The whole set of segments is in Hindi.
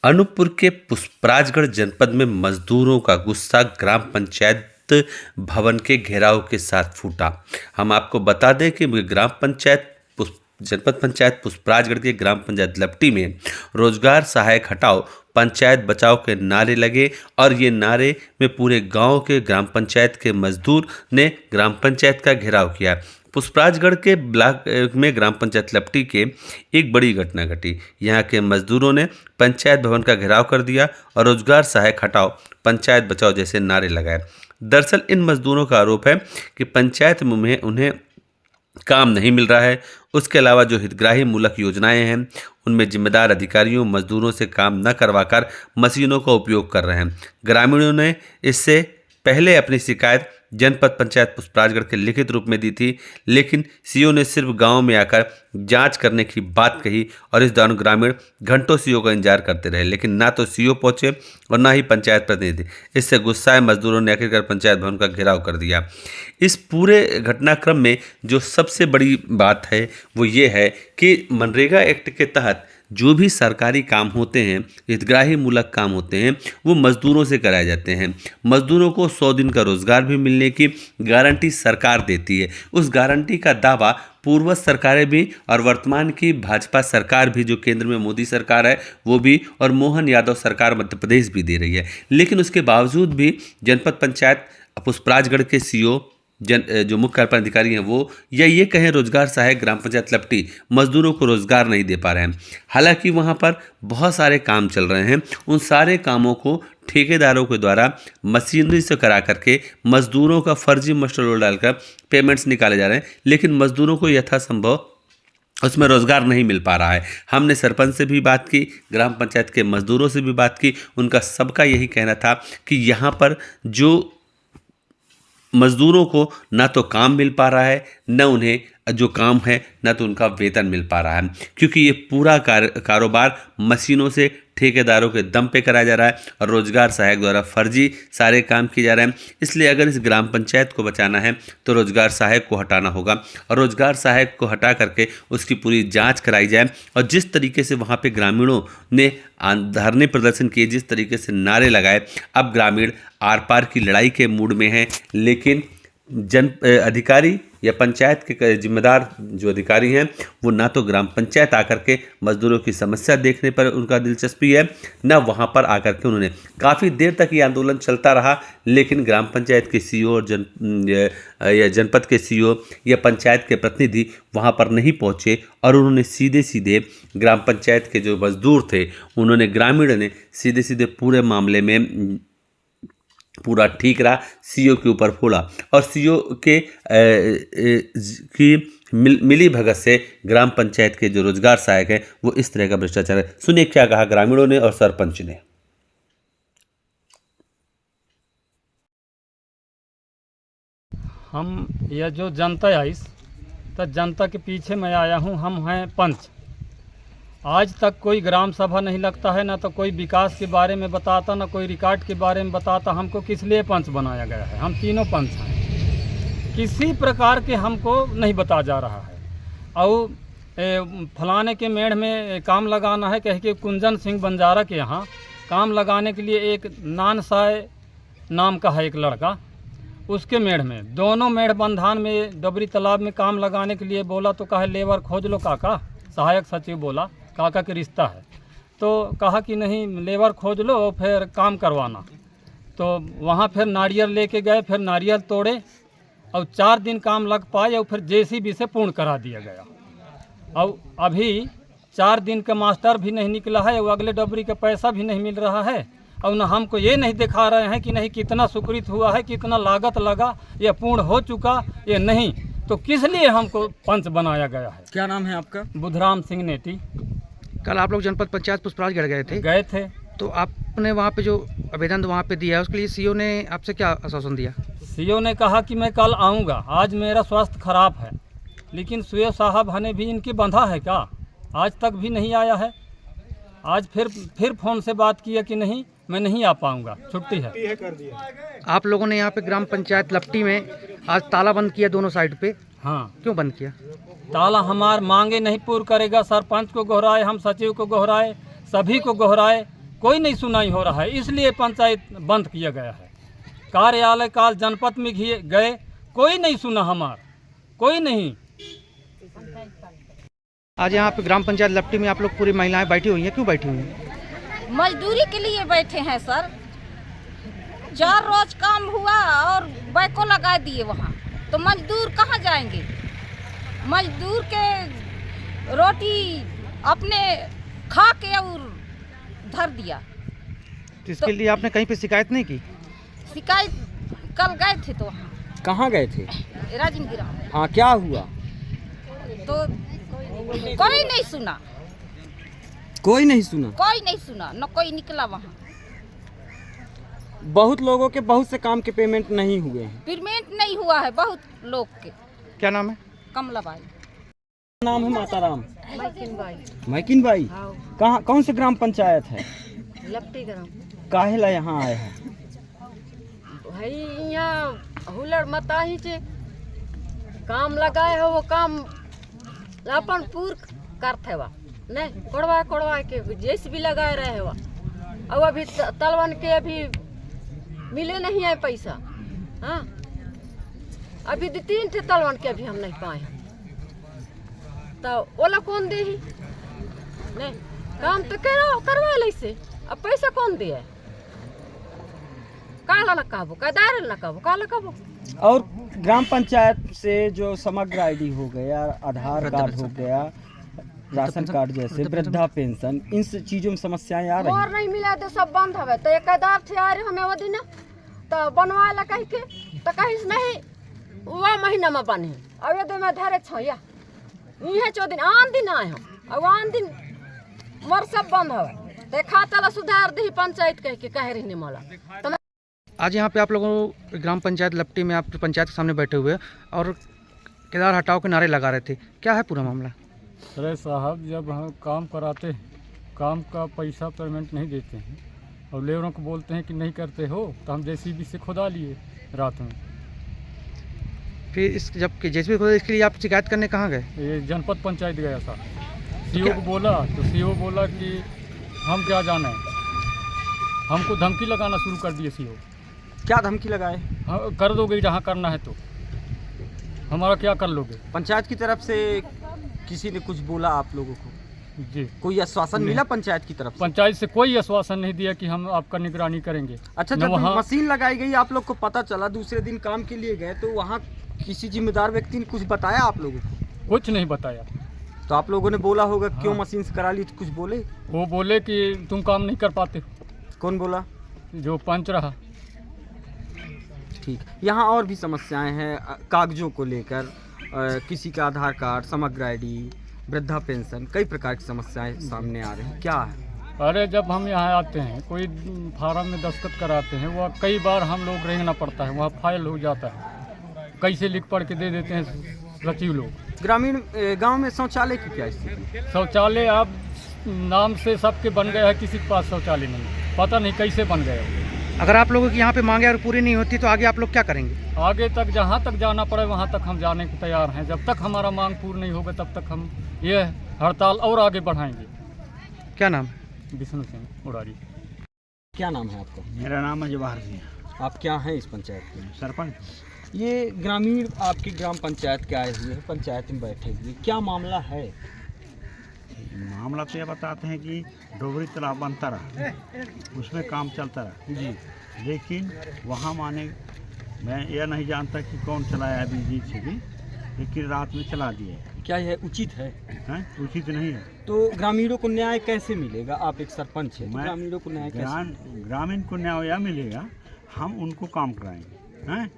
अनूपपुर के पुष्पराजगढ़ जनपद में मजदूरों का गुस्सा ग्राम पंचायत भवन के घेराव के साथ फूटा। हम आपको बता दें कि जनपद पंचायत पुष्पराजगढ़ के ग्राम पंचायत लपटी में रोजगार सहायक हटाओ पंचायत बचाओ के नारे लगे और ये नारे में पूरे गांव के ग्राम पंचायत के मजदूर ने ग्राम पंचायत का घेराव किया। पुष्पराजगढ़ के ब्लॉक में ग्राम पंचायत लपटी के एक बड़ी घटना घटी। यहाँ के मजदूरों ने पंचायत भवन का घेराव कर दिया और रोजगार सहायक हटाओ पंचायत बचाओ जैसे नारे लगाए। दरअसल इन मजदूरों का आरोप है कि पंचायत में उन्हें काम नहीं मिल रहा है। उसके अलावा जो हितग्राही मूलक योजनाएं हैं उनमें जिम्मेदार अधिकारियों मजदूरों से काम न करवाकर मशीनों का उपयोग कर रहे हैं। ग्रामीणों ने इससे पहले अपनी शिकायत जनपद पंचायत पुष्पराजगढ़ के लिखित रूप में दी थी, लेकिन सीओ ने सिर्फ गांव में आकर जांच करने की बात कही और इस दौरान ग्रामीण घंटों सीओ का इंतजार करते रहे, लेकिन ना तो सीओ पहुंचे और ना ही पंचायत प्रतिनिधि। इससे गुस्साए मजदूरों ने आखिरकार पंचायत भवन का घेराव कर दिया। इस पूरे घटनाक्रम में जो सबसे बड़ी बात है वो ये है कि मनरेगा एक्ट के तहत जो भी सरकारी काम होते हैं, हितग्राही मूलक काम होते हैं, वो मजदूरों से कराए जाते हैं। मजदूरों को 100 दिन का रोजगार भी मिलने की गारंटी सरकार देती है। उस गारंटी का दावा पूर्व सरकारें भी और वर्तमान की भाजपा सरकार भी, जो केंद्र में मोदी सरकार है वो भी, और मोहन यादव सरकार मध्य प्रदेश भी दे रही है। लेकिन उसके बावजूद भी जनपद पंचायत पुष्पराजगढ़ के सीओ जो मुख्य कार्यपालन अधिकारी हैं वो, या ये कहें रोजगार सहायक ग्राम पंचायत लपटी, मजदूरों को रोजगार नहीं दे पा रहे हैं। हालांकि वहाँ पर बहुत सारे काम चल रहे हैं। उन सारे कामों को ठेकेदारों के द्वारा मशीनरी से करा करके मजदूरों का फर्जी मास्टर रोल डालकर पेमेंट्स निकाले जा रहे हैं, लेकिन मजदूरों को यथासंभव उसमें रोजगार नहीं मिल पा रहा है। हमने सरपंच से भी बात की, ग्राम पंचायत के मजदूरों से भी बात की। उनका सबका यही कहना था कि यहाँ पर जो मजदूरों को ना तो काम मिल पा रहा है, न उन्हें जो काम है ना तो उनका वेतन मिल पा रहा है, क्योंकि ये पूरा कारोबार मशीनों से ठेकेदारों के दम पे कराया जा रहा है और रोजगार सहायक द्वारा फर्जी सारे काम किए जा रहे हैं। इसलिए अगर इस ग्राम पंचायत को बचाना है तो रोजगार सहायक को हटाना होगा और रोजगार सहायक को हटा करके उसकी पूरी जांच कराई जाए। और जिस तरीके से वहाँ पे ग्रामीणों ने धरने प्रदर्शन किए, जिस तरीके से नारे लगाए, अब ग्रामीण आर पार की लड़ाई के मूड में हैं। लेकिन अधिकारी या पंचायत के जिम्मेदार जो अधिकारी हैं वो ना तो ग्राम पंचायत आकर के मजदूरों की समस्या देखने पर उनका दिलचस्पी है, ना वहाँ पर आकर के उन्होंने, काफ़ी देर तक ये आंदोलन चलता रहा, लेकिन ग्राम पंचायत के सीईओ और या जनपद के सीईओ या पंचायत के प्रतिनिधि वहाँ पर नहीं पहुँचे और उन्होंने सीधे सीधे ग्राम पंचायत के जो मजदूर थे, उन्होंने, ग्रामीण ने सीधे सीधे पूरे मामले में पूरा ठीकरा सीओ के ऊपर फोड़ा और सीओ के मिली भगत से ग्राम पंचायत के जो रोजगार सहायक है वो इस तरह का भ्रष्टाचार है। सुनिए क्या कहा ग्रामीणों ने और सरपंच ने। हम यह जो जनता आई तो जनता के पीछे मैं आया हूँ। हम हैं पंच। आज तक कोई ग्राम सभा नहीं लगता है, ना तो कोई विकास के बारे में बताता, ना कोई रिकॉर्ड के बारे में बताता। हमको किस लिए पंच बनाया गया है? हम तीनों पंच हैं, किसी प्रकार के हमको नहीं बता जा रहा है। और फलाने के मेढ़ में काम लगाना है कह के कुंजन सिंह बंजारा के यहाँ काम लगाने के लिए एक नानसाय नाम का है एक लड़का, उसके मेढ़ में, दोनों मेढ़ बंधान में डबरी तालाब में काम लगाने के लिए बोला तो कहा लेबर खोज लो काका। सहायक सचिव बोला काका के रिश्ता है, तो कहा कि नहीं लेबर खोज लो फिर काम करवाना। तो वहाँ फिर नारियल लेके गए, फिर नारियल तोड़े और 4 दिन काम लग पाए और फिर जेसीबी से पूर्ण करा दिया गया। और अभी 4 दिन का मास्टर भी नहीं निकला है और अगले डबरी का पैसा भी नहीं मिल रहा है। और न हमको ये नहीं दिखा रहे हैं कि नहीं कितना स्वीकृत हुआ है, कितना लागत लगा, या पूर्ण हो चुका या नहीं। तो किस लिए हमको पंच बनाया गया है? क्या नाम है आपका? बुधराम सिंह नेटी। कल आप लोग जनपद पंचायत पुष्पराजगढ़ गए थे। तो आपने वहाँ पे जो आवेदन वहाँ पे दिया है उसके लिए सीओ ने आपसे क्या आश्वासन दिया? सीओ ने कहा कि मैं कल आऊँगा, आज मेरा स्वास्थ्य खराब है। लेकिन सीओ साहब ने भी इनकी बंधा है क्या? आज तक भी नहीं आया है। आज फिर फ़ोन से बात किया कि नहीं मैं नहीं आ पाऊँगा, छुट्टी है। आप लोगों ने यहाँ पे ग्राम पंचायत लपटी में आज ताला बंद किया दोनों साइड पे। हाँ, क्यों बंद किया? ताला हमार मांगे नहीं पूर्ण करेगा। सरपंच को गोहराए, हम सचिव को गोहराए, सभी को गोहराए, कोई नहीं सुनाई हो रहा है, इसलिए पंचायत बंद किया गया है। कार्यालय काल जनपद में गए, कोई नहीं सुना हमारा, कोई नहीं। आज यहाँ पे ग्राम पंचायत लपटी में आप लोग पूरी महिलाएं बैठी हुई हैं, क्यों बैठी हुई हैं? मजदूरी के लिए बैठे हैं सर। 4 रोज काम हुआ और बैको लगा दिए वहाँ, तो मजदूर कहाँ जाएंगे? मजदूर के रोटी अपने खा के और धर दिया। तो इसके लिए आपने कहीं पे शिकायत नहीं की? शिकायत कल गए थे तो वहाँ कहाँ गए थे? राजनगिरा। हाँ, क्या हुआ? तो कोई नहीं सुना, कोई नहीं सुना। कोई नहीं सुना, न कोई निकला वहाँ। बहुत लोगों के बहुत से काम के पेमेंट नहीं हुए हैं। पेमेंट नहीं हुआ है बहुत लोग के। क्या नाम है? कमलाबाई। नाम है माताराम मैकिन भाई। कहाँ, कौन से ग्राम पंचायत है? लपटी ग्राम। काहे ला यहाँ आए हैं? भाई यहाँ हुलड़ मता ही चे काम लगाए हो, वो काम अपन पूर करते हुआ नहीं कोड़वा के जैसे भी लगाए रहे हुआ। अब अभी तलवन के अभी मिले नहीं है पैसा। हाँ, अभी 2-3 थे तलवन के अभी हम नहीं पाए, तो ओला कौन दे ही नहीं? काम तो करवा ले से, अब पैसा कौन दे? काला लगाबो, कदार लगाबो, काला लगाबो। और ग्राम पंचायत से जो समग्र आईडी हो गया, आधार कार्ड हो गया, राशन कार्ड जैसे वृद्धा पेंशन, इन चीजों में समस्याएं आ रही और हैं। नहीं मिला तो सब बंद हवे। तो एक कदार थे आ रहे हमें वो दिन तो बनवाए ला कह के, तो कहीं नहीं वो महीना में बने। अब ये में धरे छया इहे 4 दिन आन दिन आए हम, अब आन दिन मोर सब बंद हवे। तो खाता ला सुधार दे पंचायत कह के कह रही मला। तो आज यहाँ पे आप लोगों ग्राम पंचायत लपटी में आप पंचायत के सामने बैठे हुए और केदार हटाओ के नारे लगा रहे थे, क्या है पूरा मामला? अरे साहब, जब हम काम कराते हैं, काम का पैसा पेमेंट नहीं देते हैं और लेबरों को बोलते हैं कि नहीं करते हो, तो हम जेसीबी से खुदा लिए रात में। फिर इस जब जैसे भी इसके लिए आप शिकायत करने कहाँ गए? ये जनपद पंचायत गया था, सीओ को बोला तो सीओ बोला कि हम क्या जाने, हमको धमकी लगाना शुरू कर दिए सीओ। क्या धमकी लगाए? हाँ, कर दोगे जहाँ करना है तो, हमारा क्या कर लोगे? पंचायत की तरफ से किसी ने कुछ बोला आप लोगों को? जी, कोई आश्वासन मिला पंचायत की तरफ से? पंचायत से कोई आश्वासन नहीं दिया कि हम आपका निगरानी करेंगे। अच्छा, न जब वहाँ मशीन लगाई गई आप लोग को पता चला, दूसरे दिन काम के लिए गए, तो वहाँ किसी जिम्मेदार व्यक्ति ने कुछ बताया आप लोगों को? कुछ नहीं बताया। तो आप लोगों ने बोला होगा क्यों हाँ। मशीन से करा ली, तो कुछ बोले? वो बोले कि तुम काम नहीं कर पाते हो। कौन बोला? जो पंच रहा। ठीक। यहाँ और भी समस्याएं हैं कागजों को लेकर, किसी का आधार कार्ड, समग्र आईडी, वृद्धा पेंशन, कई प्रकार की समस्याएं सामने आ रही हैं, क्या है? अरे जब हम यहाँ आते हैं, कोई फार्म में दस्तखत कराते हैं, वह कई बार हम लोग रेंगना पड़ता है, वहाँ फाइल हो जाता है, कैसे लिख पढ़ के दे देते हैं सचिव लोग। ग्रामीण गांव में शौचालय की क्या स्थिति? शौचालय अब नाम से सबके बन गया है, किसी के पास शौचालय नहीं, पता नहीं कैसे बन गया। अगर आप लोगों की यहाँ पे मांगे और पूरी नहीं होती तो आगे आप लोग क्या करेंगे? आगे तक जहाँ तक जाना पड़े वहाँ तक हम जाने को तैयार हैं। जब तक हमारा मांग पूर्ण नहीं होगा तब तक हम ये हड़ताल और आगे बढ़ाएंगे। क्या नाम? विष्णु सिंह उड़ारी। क्या नाम है आपका? मेरा नाम है जवाहर सिंह, आप क्या हैं इस पंचायत के? सरपंच। ये ग्रामीण आपकी ग्राम पंचायत के आए हुए हैं, पंचायत में बैठे हुए, क्या मामला है? मामला तो ये बताते हैं कि डोबरी तालाब बनता रहा, उसमें काम चलता रहा जी। लेकिन वहाँ माने मैं यह नहीं जानता कि कौन चलाया है बीजी से भी, लेकिन रात में चला दिए। क्या यह उचित है? हैं, उचित नहीं है। तो ग्रामीणों को न्याय कैसे मिलेगा? आप एक सरपंच हैं, तो मैं ग्रामीणों को न्याय कैसे? ग्रामीण को न्याय यह मिलेगा, हम उनको काम कराएंगे, हैं,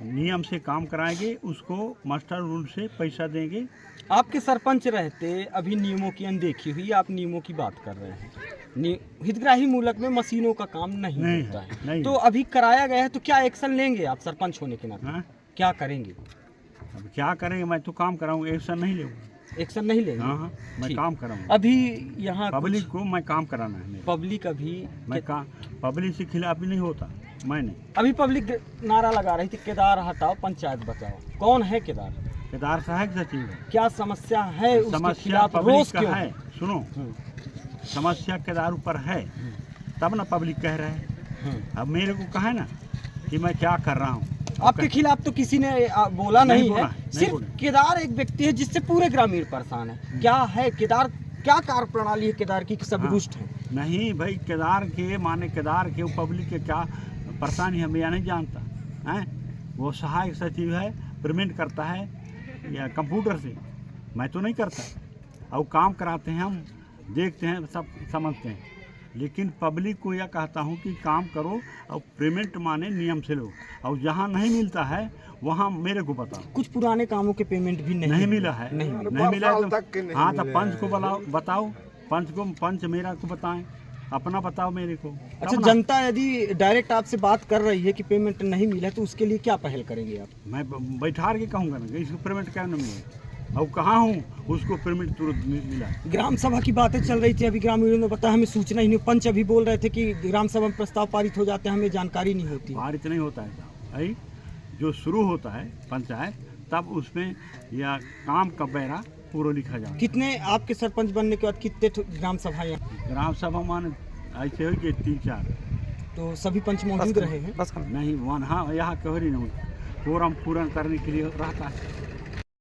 नियम से काम कराएंगे, उसको मास्टर रूल से पैसा देंगे। आपके सरपंच रहते अभी नियमों की अनदेखी हुई, आप नियमों की बात कर रहे हैं। हितग्राही मूलक में मशीनों का काम नहीं होता है, नहीं। तो अभी कराया गया है, तो क्या एक्शन लेंगे आप सरपंच होने के नाते? हाँ? क्या करेंगे? अब क्या करेंगे, मैं तो काम कराऊंगा, एक्शन नहीं लूँगा। एक्शन नहीं लेंगे? हाँ हाँ, मैं ठीक। काम कराऊंगा। अभी यहाँ पब्लिक को मैं काम कराना है मेरा। पब्लिक अभी मैं काम पब्लिक से खिलाफ भी नहीं होता। मैंने अभी पब्लिक नारा लगा रही थी केदार हटाओ पंचायत बचाओ। कौन है केदार? केदार सहायक सचिव है। क्या समस्या है उसके समस्या खिलाफ? रोष पब्लिक क्यों का है, सुनो, समस्या केदार ऊपर है, तब ना पब्लिक कह रहे हैं। अब मेरे को कहा है ना कि मैं क्या कर रहा हूँ। आपके खिलाफ तो किसी ने बोला नहीं बोला, है, नहीं सिर्फ बोला। केदार एक व्यक्ति है जिससे पूरे ग्रामीण परेशान है। क्या है केदार, क्या कार्य प्रणाली है केदार की कि सब हाँ। रुष्ट है? नहीं भाई, केदार के माने केदार के पब्लिक के क्या परेशानी है मैं नहीं जानता हैं। वो सहायक सचिव है, पेमेंट करता है या कंप्यूटर से, मैं तो नहीं करता। और काम कराते हैं हम, देखते हैं, सब समझते हैं। लेकिन पब्लिक को यह कहता हूँ कि काम करो और पेमेंट माने नियम से लो, और जहाँ नहीं मिलता है वहाँ मेरे को बताओ। कुछ पुराने कामों के पेमेंट भी नहीं मिला है, नहीं नहीं मिला है तो हाँ, तो पंच को बताओ, पंच मेरा को बताएं, अपना बताओ मेरे को। अच्छा, तब ना। जनता यदि डायरेक्ट आपसे बात कर रही है कि पेमेंट नहीं मिला तो उसके लिए क्या पहल करेंगे आप? मैं बैठा के कहूँगा ना कि इसको पेमेंट क्या नहीं मिले, और कहाँ हूँ उसको पेमेंट तुरंत मिला। ग्राम सभा की बातें चल रही थी, अभी ग्रामीणों ने बताया हमें सूचना ही नहीं। पंच अभी बोल रहे थे कि ग्राम सभा में प्रस्ताव पारित हो जाते हैं, हमें जानकारी नहीं होती। पारित नहीं होता है साहब, है जो शुरू होता है पंचायत, तब उसमें या काम का बैरा पूरा लिखा जाता है। कितने आपके सरपंच बनने के बाद कितने ग्राम सभा यहाँ? ग्राम सभा मान ऐसे हो कि 3-4, तो सभी पंच मौजूद रहे हैं? नहीं वन, हाँ यहाँ कह रही ना, कोरम पूर्ण करने के लिए रहता है।